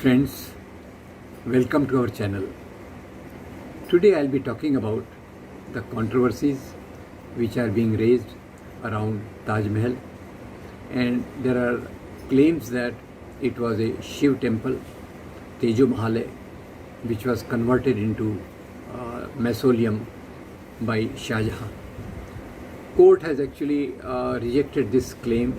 Friends, welcome to our channel. Today I'll be talking about the controversies which are being raised around Taj Mahal, and there are claims that it was a Shiv temple, Taj Mahal, which was converted into mausoleum by Shah Jahan. Court has actually rejected this claim,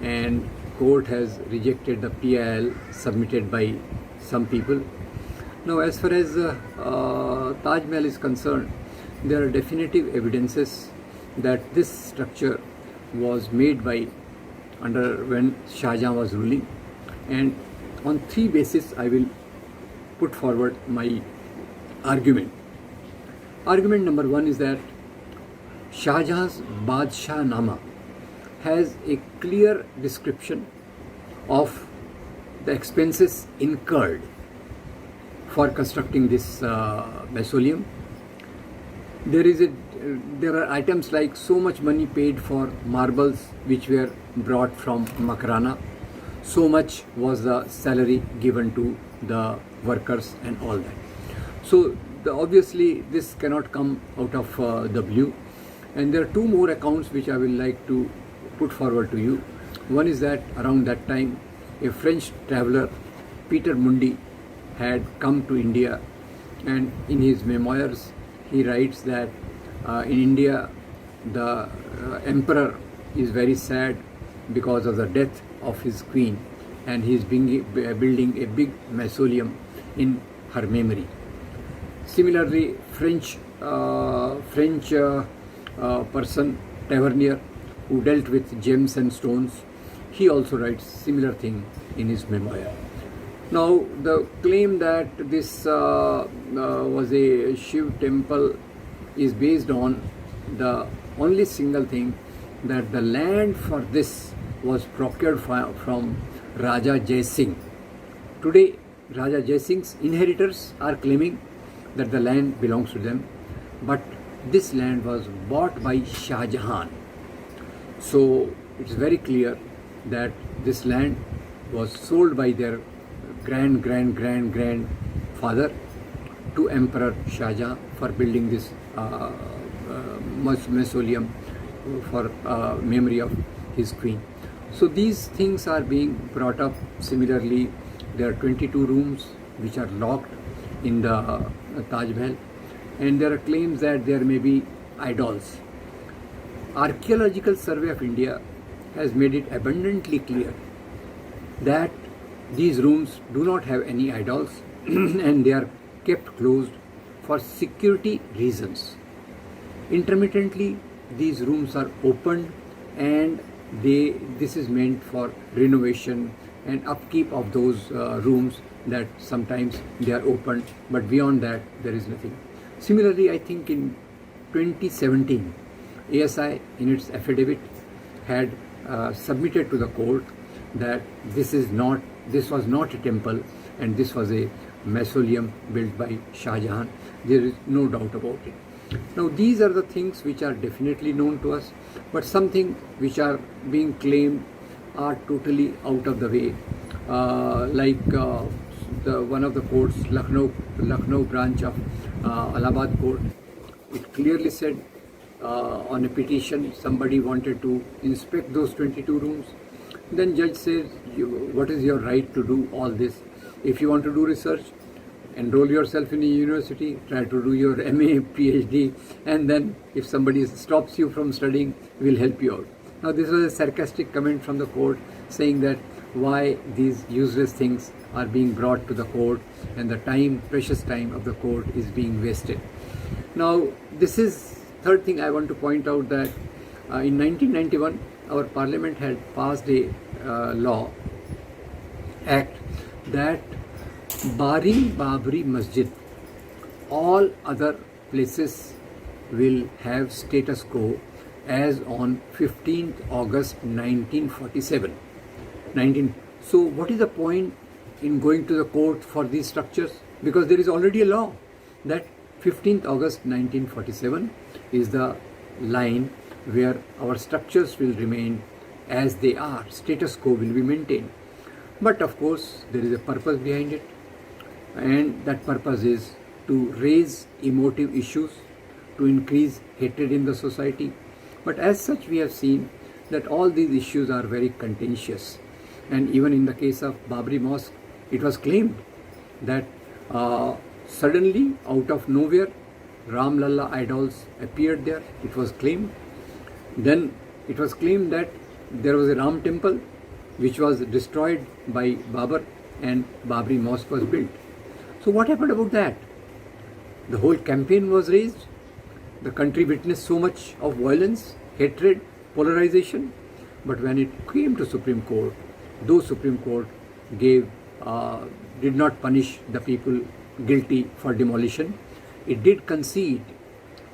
and court has rejected the PIL submitted by some people. Now, as far as Taj Mahal is concerned, there are definitive evidences that this structure was made by under when Shah Jahan was ruling, and on three bases I will put forward my argument. Argument number one is that Shah Jahan's Badshah Nama has a clear description of the expenses incurred for constructing this mausoleum. There are items like so much money paid for marbles which were brought from Makrana, so much was the salary given to the workers and all that. So obviously this cannot come out of the blue, and there are two more accounts which I will like to put forward to you. One is that around that time a French traveler, Peter Mundy, had come to India, and in his memoirs he writes that in India the emperor is very sad because of the death of his queen, and he is building a big mausoleum in her memory. Similarly, French person, tavernier, who dealt with gems and stones, he also writes similar thing in his memoir. Now, the claim that this was a Shiv temple is based on the only single thing that the land for this was procured from Raja Jai Singh. Today, Raja Jai Singh's inheritors are claiming that the land belongs to them, but this land was bought by Shah Jahan. So it's very clear that this land was sold by their grandfather to Emperor Shah Jahan for building this mausoleum for memory of his queen. So these things are being brought up. Similarly, there are 22 rooms which are locked in the Taj Mahal, and there are claims that there may be idols. Archaeological Survey of India has made it abundantly clear that these rooms do not have any idols and they are kept closed for security reasons. Intermittently, these rooms are opened, and this is meant for renovation and upkeep of those rooms, that sometimes they are opened, but beyond that there is nothing. Similarly, I think in 2017, ASI in its affidavit had submitted to the court that this was not a temple and this was a mausoleum built by Shah Jahan. There is no doubt about it. Now, these are the things which are definitely known to us, but something which are being claimed are totally out of the way. One of the courts, Lucknow branch of Allahabad court, it clearly said on a petition somebody wanted to inspect those 22 rooms. Then judge says, what is your right to do all this? If you want to do research, enroll yourself in a university, try to do your MA, PhD, and then if somebody stops you from studying, we'll help you out. Now, this was a sarcastic comment from the court saying that why these useless things are being brought to the court and the precious time of the court is being wasted. Now, this is third thing I want to point out, that in 1991 our parliament had passed a act that barring Babri Masjid, all other places will have status quo as on 15th August 1947. So what is the point in going to the court for these structures? Because there is already a law that 15th August 1947 is the line where our structures will remain as they are, status quo will be maintained. But of course, there is a purpose behind it, and that purpose is to raise emotive issues, to increase hatred in the society. But as such, we have seen that all these issues are very contentious. And even in the case of Babri Mosque, it was claimed that suddenly, out of nowhere, Ram Lalla idols appeared there. It was claimed. Then it was claimed that there was a Ram temple which was destroyed by Babur and Babri Mosque was built. So what happened about that? The whole campaign was raised. The country witnessed so much of violence, hatred, polarization. But when it came to Supreme Court, though Supreme Court did not punish the people guilty for demolition, it did concede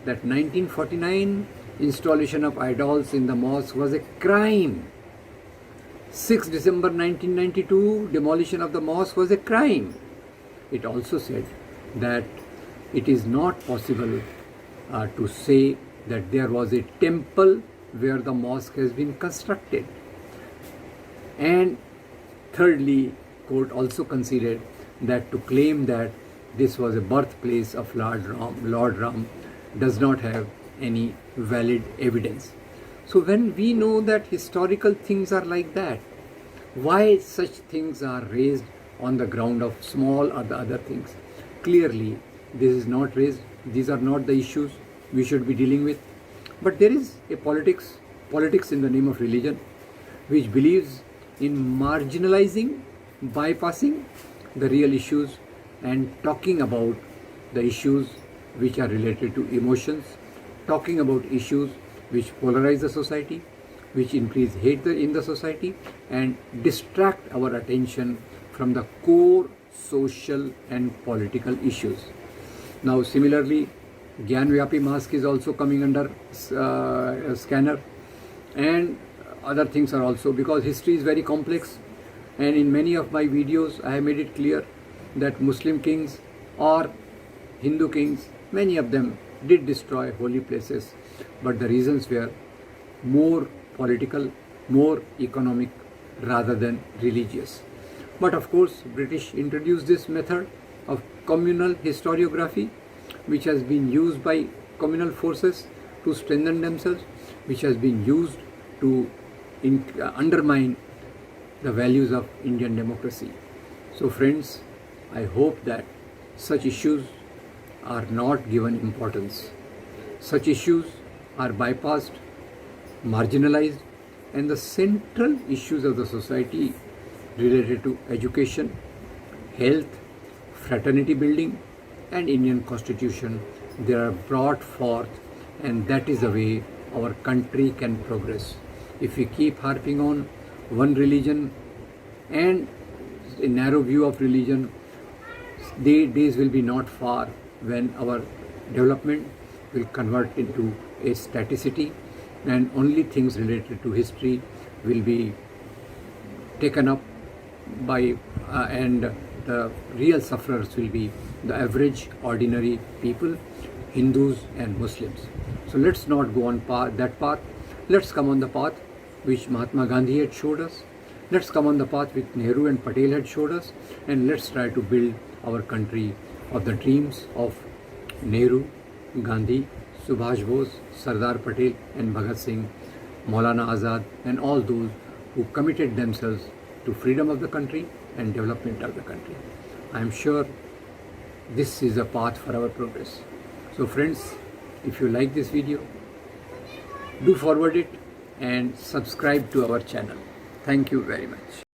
that 1949 installation of idols in the mosque was a crime. 6 December 1992 demolition of the mosque was a crime. It also said that it is not possible to say that there was a temple where the mosque has been constructed. And thirdly, court also considered that to claim that this was a birthplace of Lord Ram does not have any valid evidence. So when we know that historical things are like that, why such things are raised on the ground of small or the other things? Clearly, this is not raised. These are not the issues we should be dealing with. But there is a politics in the name of religion, which believes in marginalizing, bypassing the real issues and talking about the issues which are related to emotions, talking about issues which polarize the society, which increase hate in the society and distract our attention from the core social and political issues. Now similarly, Gyanvyapi mask is also coming under scanner, and other things are also, because history is very complex, and in many of my videos I have made it clear that Muslim kings or Hindu kings, many of them did destroy holy places, but the reasons were more political, more economic rather than religious. But of course, British introduced this method of communal historiography, which has been used by communal forces to strengthen themselves, which has been used to undermine the values of Indian democracy. So friends, I hope that such issues are not given importance. Such issues are bypassed, marginalized, and the central issues of the society related to education, health, fraternity building, and Indian constitution, they are brought forth, and that is the way our country can progress. If we keep harping on one religion and a narrow view of religion, days will be not far when our development will convert into a staticity, and only things related to history will be taken up by and the real sufferers will be the average ordinary people, Hindus and Muslims. So let's not go on that path. Let's come on the path which Mahatma Gandhi had showed us. Let's come on the path which Nehru and Patel had showed us, and let's try to build our country of the dreams of Nehru, Gandhi, Subhash Bose, Sardar Patel and Bhagat Singh, Maulana Azad, and all those who committed themselves to freedom of the country and development of the country. I am sure this is a path for our progress. So friends, if you like this video, do forward it and subscribe to our channel. Thank you very much.